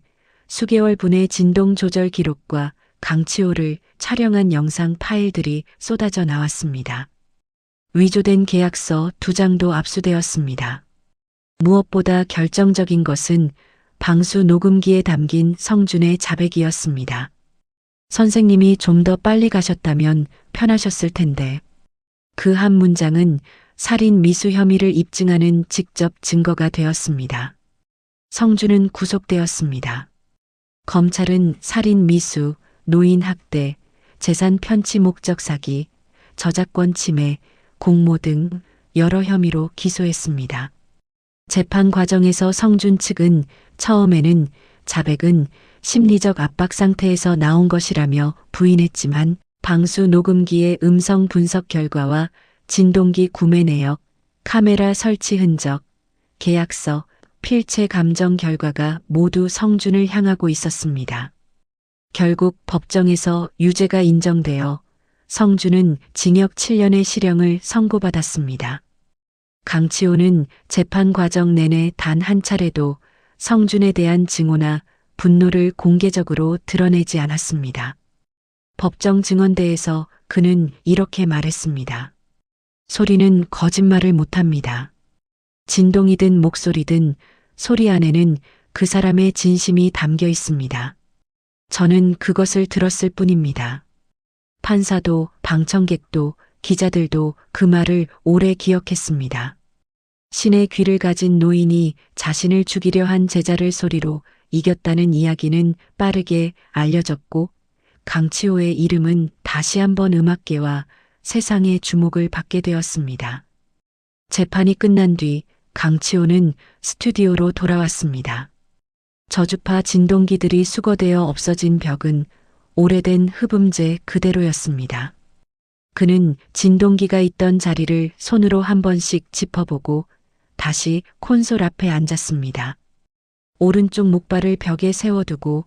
수개월 분의 진동 조절 기록과 강치호를 촬영한 영상 파일들이 쏟아져 나왔습니다. 위조된 계약서 2장도 압수되었습니다. 무엇보다 결정적인 것은 방수 녹음기에 담긴 성준의 자백이었습니다. 선생님이 좀 더 빨리 가셨다면 편하셨을 텐데. 그 한 문장은 살인 미수 혐의를 입증하는 직접 증거가 되었습니다. 성준은 구속되었습니다. 검찰은 살인 미수, 노인 학대, 재산 편취 목적 사기, 저작권 침해, 공모 등 여러 혐의로 기소했습니다. 재판 과정에서 성준 측은 처음에는 자백은 심리적 압박 상태에서 나온 것이라며 부인했지만 방수 녹음기의 음성 분석 결과와 진동기 구매 내역, 카메라 설치 흔적, 계약서, 필체 감정 결과가 모두 성준을 향하고 있었습니다. 결국 법정에서 유죄가 인정되어 성준은 징역 7년의 실형을 선고받았습니다. 강치호는 재판 과정 내내 단 한 차례도 성준에 대한 증오나 분노를 공개적으로 드러내지 않았습니다. 법정 증언대에서 그는 이렇게 말했습니다. 소리는 거짓말을 못합니다. 진동이든 목소리든 소리 안에는 그 사람의 진심이 담겨 있습니다. 저는 그것을 들었을 뿐입니다. 판사도 방청객도 기자들도 그 말을 오래 기억했습니다. 신의 귀를 가진 노인이 자신을 죽이려 한 제자를 소리로 이겼다는 이야기는 빠르게 알려졌고 강치호의 이름은 다시 한번 음악계와 세상의 주목을 받게 되었습니다. 재판이 끝난 뒤 강치호는 스튜디오로 돌아왔습니다. 저주파 진동기들이 수거되어 없어진 벽은 오래된 흡음재 그대로였습니다. 그는 진동기가 있던 자리를 손으로 한 번씩 짚어보고 다시 콘솔 앞에 앉았습니다. 오른쪽 목발을 벽에 세워두고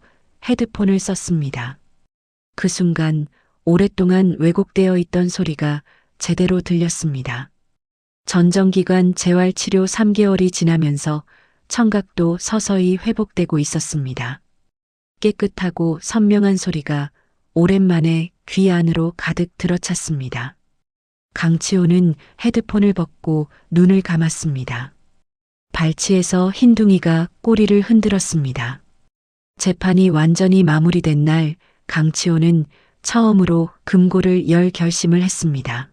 헤드폰을 썼습니다. 그 순간 오랫동안 왜곡되어 있던 소리가 제대로 들렸습니다. 전정기관 재활치료 3개월이 지나면서 청각도 서서히 회복되고 있었습니다. 깨끗하고 선명한 소리가 오랜만에 귀 안으로 가득 들어찼습니다. 강치호는 헤드폰을 벗고 눈을 감았습니다. 발치에서 흰둥이가 꼬리를 흔들었습니다. 재판이 완전히 마무리된 날 강치호는 처음으로 금고를 열 결심을 했습니다.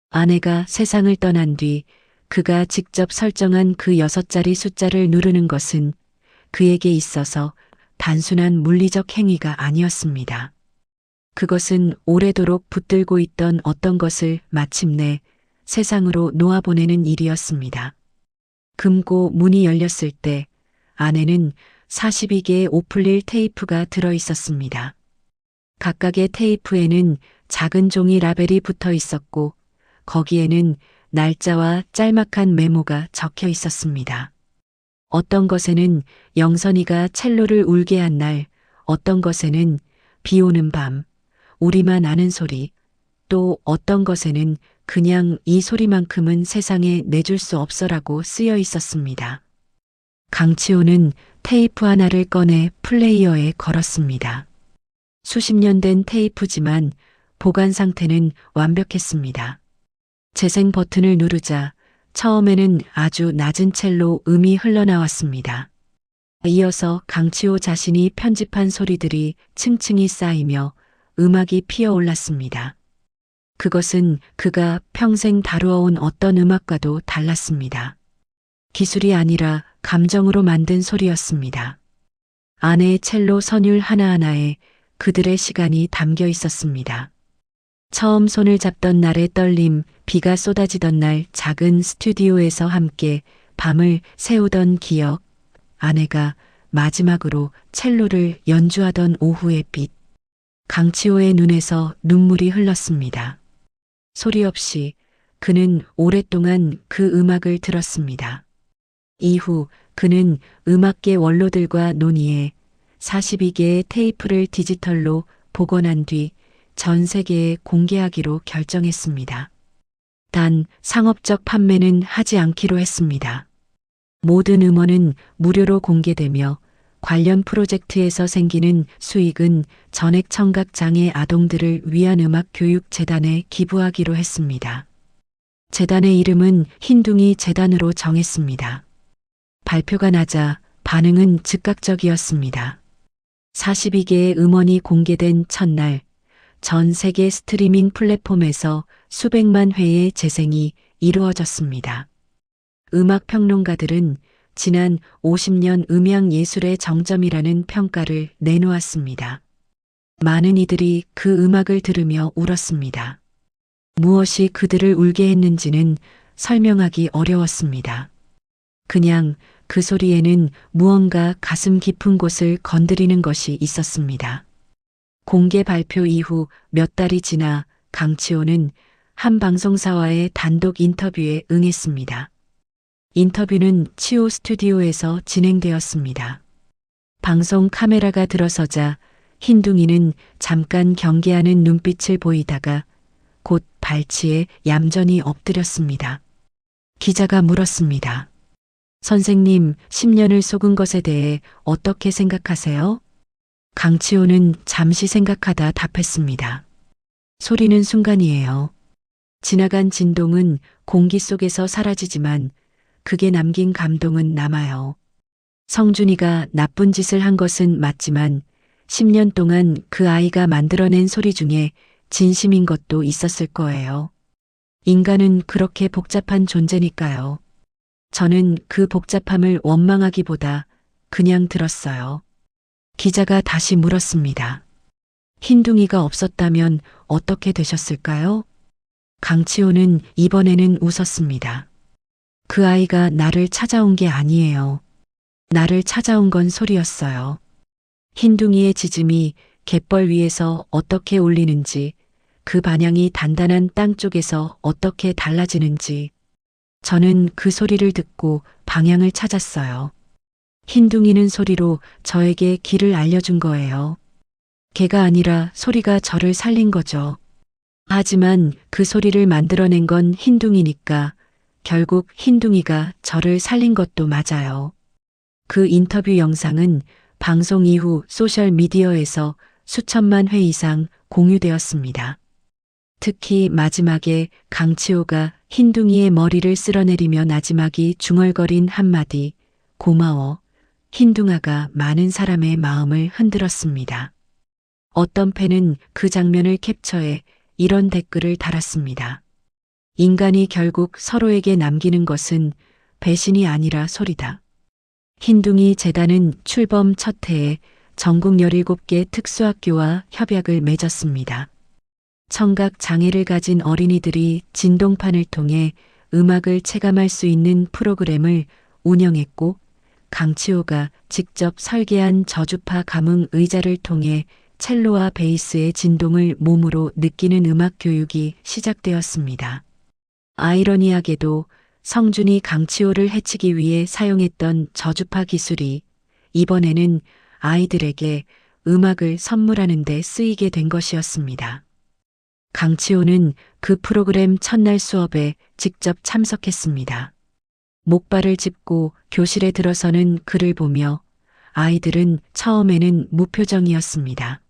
아내가 세상을 떠난 뒤 그가 직접 설정한 그 6자리 숫자를 누르는 것은 그에게 있어서 단순한 물리적 행위가 아니었습니다. 그것은 오래도록 붙들고 있던 어떤 것을 마침내 세상으로 놓아보내는 일이었습니다. 금고 문이 열렸을 때 안에는 42개의 오플릴 테이프가 들어 있었습니다. 각각의 테이프에는 작은 종이 라벨이 붙어 있었고 거기에는 날짜와 짤막한 메모가 적혀 있었습니다. 어떤 것에는 영선이가 첼로를 울게 한 날, 어떤 것에는 비 오는 밤, 우리만 아는 소리, 또 어떤 것에는 그냥 이 소리만큼은 세상에 내줄 수 없어라고 쓰여 있었습니다. 강치호는 테이프 하나를 꺼내 플레이어에 걸었습니다. 수십 년 된 테이프지만 보관 상태는 완벽했습니다. 재생 버튼을 누르자 처음에는 아주 낮은 첼로 음이 흘러나왔습니다. 이어서 강치호 자신이 편집한 소리들이 층층이 쌓이며 음악이 피어올랐습니다. 그것은 그가 평생 다루어온 어떤 음악과도 달랐습니다. 기술이 아니라 감정으로 만든 소리였습니다. 안에 첼로 선율 하나하나에 그들의 시간이 담겨 있었습니다. 처음 손을 잡던 날의 떨림, 비가 쏟아지던 날 작은 스튜디오에서 함께 밤을 새우던 기억, 아내가 마지막으로 첼로를 연주하던 오후의 빛. 강치호의 눈에서 눈물이 흘렀습니다. 소리 없이 그는 오랫동안 그 음악을 들었습니다. 이후 그는 음악계 원로들과 논의해 42개의 테이프를 디지털로 복원한 뒤 전 세계에 공개하기로 결정했습니다. 단 상업적 판매는 하지 않기로 했습니다. 모든 음원은 무료로 공개되며 관련 프로젝트에서 생기는 수익은 전액 청각 장애 아동들을 위한 음악 교육 재단에 기부하기로 했습니다. 재단의 이름은 흰둥이 재단으로 정했습니다. 발표가 나자 반응은 즉각적이었습니다. 42개의 음원이 공개된 첫날 전 세계 스트리밍 플랫폼에서 수백만 회의 재생이 이루어졌습니다. 음악 평론가들은 지난 50년 음향 예술의 정점이라는 평가를 내놓았습니다. 많은 이들이 그 음악을 들으며 울었습니다. 무엇이 그들을 울게 했는지는 설명하기 어려웠습니다. 그냥 그 소리에는 무언가 가슴 깊은 곳을 건드리는 것이 있었습니다. 공개 발표 이후 몇 달이 지나 강치호는 한 방송사와의 단독 인터뷰에 응했습니다. 인터뷰는 치호 스튜디오에서 진행되었습니다. 방송 카메라가 들어서자 흰둥이는 잠깐 경계하는 눈빛을 보이다가 곧 발치에 얌전히 엎드렸습니다. 기자가 물었습니다. 선생님, 10년을 속은 것에 대해 어떻게 생각하세요? 강치호는 잠시 생각하다 답했습니다. 소리는 순간이에요. 지나간 진동은 공기 속에서 사라지지만 그게 남긴 감동은 남아요. 성준이가 나쁜 짓을 한 것은 맞지만 10년 동안 그 아이가 만들어낸 소리 중에 진심인 것도 있었을 거예요. 인간은 그렇게 복잡한 존재니까요. 저는 그 복잡함을 원망하기보다 그냥 들었어요. 기자가 다시 물었습니다. 흰둥이가 없었다면 어떻게 되셨을까요? 강치호는 이번에는 웃었습니다. 그 아이가 나를 찾아온 게 아니에요. 나를 찾아온 건 소리였어요. 흰둥이의 짖음이 갯벌 위에서 어떻게 울리는지, 그 반향이 단단한 땅 쪽에서 어떻게 달라지는지, 저는 그 소리를 듣고 방향을 찾았어요. 흰둥이는 소리로 저에게 길을 알려준 거예요. 개가 아니라 소리가 저를 살린 거죠. 하지만 그 소리를 만들어낸 건 흰둥이니까 결국 흰둥이가 저를 살린 것도 맞아요. 그 인터뷰 영상은 방송 이후 소셜미디어에서 수천만 회 이상 공유되었습니다. 특히 마지막에 강치호가 흰둥이의 머리를 쓸어내리며 나지막이 중얼거린 한마디, 고마워. 흰둥아가 많은 사람의 마음을 흔들었습니다. 어떤 팬은 그 장면을 캡처해 이런 댓글을 달았습니다. 인간이 결국 서로에게 남기는 것은 배신이 아니라 소리다. 흰둥이 재단은 출범 첫 해에 전국 17개 특수학교와 협약을 맺었습니다. 청각 장애를 가진 어린이들이 진동판을 통해 음악을 체감할 수 있는 프로그램을 운영했고 강치호가 직접 설계한 저주파 감응 의자를 통해 첼로와 베이스의 진동을 몸으로 느끼는 음악 교육이 시작되었습니다. 아이러니하게도 성준이 강치호를 해치기 위해 사용했던 저주파 기술이 이번에는 아이들에게 음악을 선물하는 데 쓰이게 된 것이었습니다. 강치호는 그 프로그램 첫날 수업에 직접 참석했습니다. 목발을 짚고 교실에 들어서는 그를 보며 아이들은 처음에는 무표정이었습니다.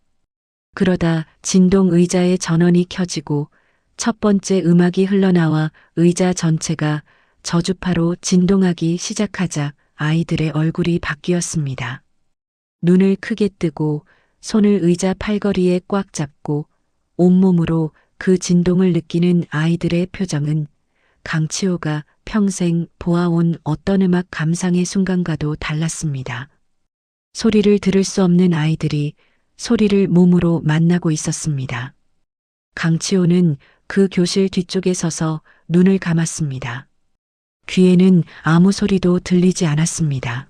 그러다 진동 의자의 전원이 켜지고 첫 번째 음악이 흘러나와 의자 전체가 저주파로 진동하기 시작하자 아이들의 얼굴이 바뀌었습니다. 눈을 크게 뜨고 손을 의자 팔걸이에 꽉 잡고 온몸으로 그 진동을 느끼는 아이들의 표정은 강치호가 평생 보아온 어떤 음악 감상의 순간과도 달랐습니다. 소리를 들을 수 없는 아이들이 소리를 몸으로 만나고 있었습니다. 강치호는 그 교실 뒤쪽에 서서 눈을 감았습니다. 귀에는 아무 소리도 들리지 않았습니다.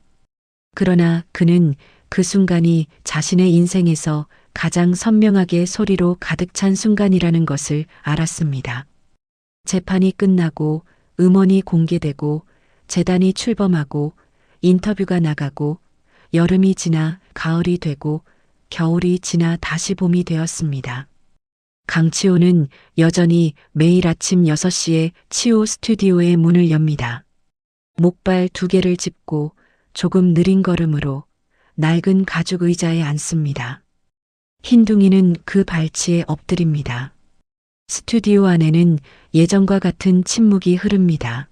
그러나 그는 그 순간이 자신의 인생에서 가장 선명하게 소리로 가득 찬 순간이라는 것을 알았습니다. 재판이 끝나고 음원이 공개되고 재단이 출범하고 인터뷰가 나가고 여름이 지나 가을이 되고 겨울이 지나 다시 봄이 되었습니다. 강치호는 여전히 매일 아침 6시에 치호 스튜디오의 문을 엽니다. 목발 2개를 짚고 조금 느린 걸음으로 낡은 가죽 의자에 앉습니다. 흰둥이는 그 발치에 엎드립니다. 스튜디오 안에는 예전과 같은 침묵이 흐릅니다.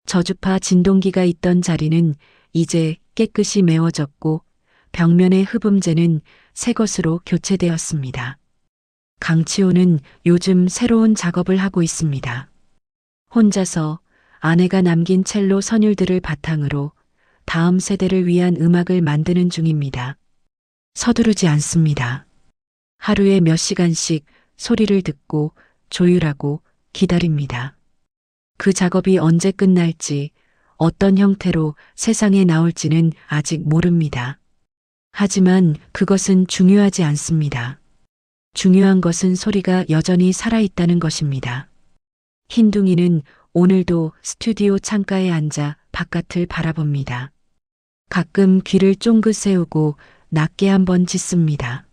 저주파 진동기가 있던 자리는 이제 깨끗이 메워졌고 벽면의 흡음재는 새 것으로 교체되었습니다. 강치호는 요즘 새로운 작업을 하고 있습니다. 혼자서 아내가 남긴 첼로 선율들을 바탕으로 다음 세대를 위한 음악을 만드는 중입니다. 서두르지 않습니다. 하루에 몇 시간씩 소리를 듣고 조율하고 기다립니다. 그 작업이 언제 끝날지, 어떤 형태로 세상에 나올지는 아직 모릅니다. 하지만 그것은 중요하지 않습니다. 중요한 것은 소리가 여전히 살아있다는 것입니다. 흰둥이는 오늘도 스튜디오 창가에 앉아 바깥을 바라봅니다. 가끔 귀를 쫑긋 세우고 낮게 한번 짖습니다.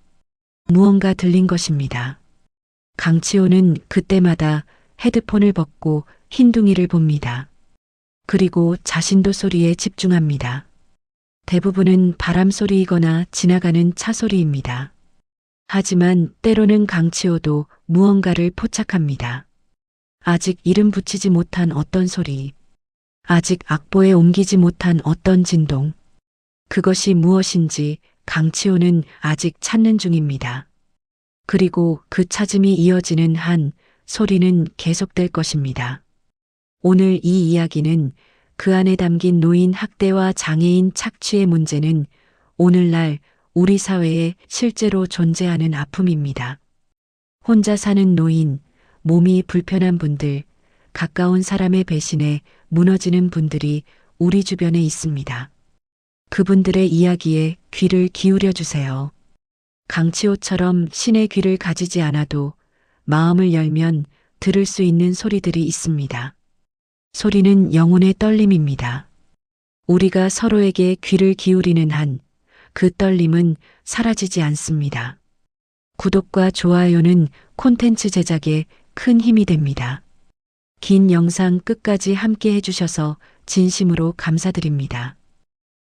무언가 들린 것입니다. 강치호는 그때마다 헤드폰을 벗고 흰둥이를 봅니다. 그리고 자신도 소리에 집중합니다. 대부분은 바람 소리이거나 지나가는 차 소리입니다. 하지만 때로는 강치호도 무언가를 포착합니다. 아직 이름 붙이지 못한 어떤 소리, 아직 악보에 옮기지 못한 어떤 진동. 그것이 무엇인지 강치호는 아직 찾는 중입니다. 그리고 그 찾음이 이어지는 한 소리는 계속될 것입니다. 오늘 이 이야기는 그 안에 담긴 노인 학대와 장애인 착취의 문제는 오늘날 우리 사회에 실제로 존재하는 아픔입니다. 혼자 사는 노인, 몸이 불편한 분들, 가까운 사람의 배신에 무너지는 분들이 우리 주변에 있습니다. 그분들의 이야기에 귀를 기울여 주세요. 강치호처럼 신의 귀를 가지지 않아도 마음을 열면 들을 수 있는 소리들이 있습니다. 소리는 영혼의 떨림입니다. 우리가 서로에게 귀를 기울이는 한 그 떨림은 사라지지 않습니다. 구독과 좋아요는 콘텐츠 제작에 큰 힘이 됩니다. 긴 영상 끝까지 함께 해주셔서 진심으로 감사드립니다.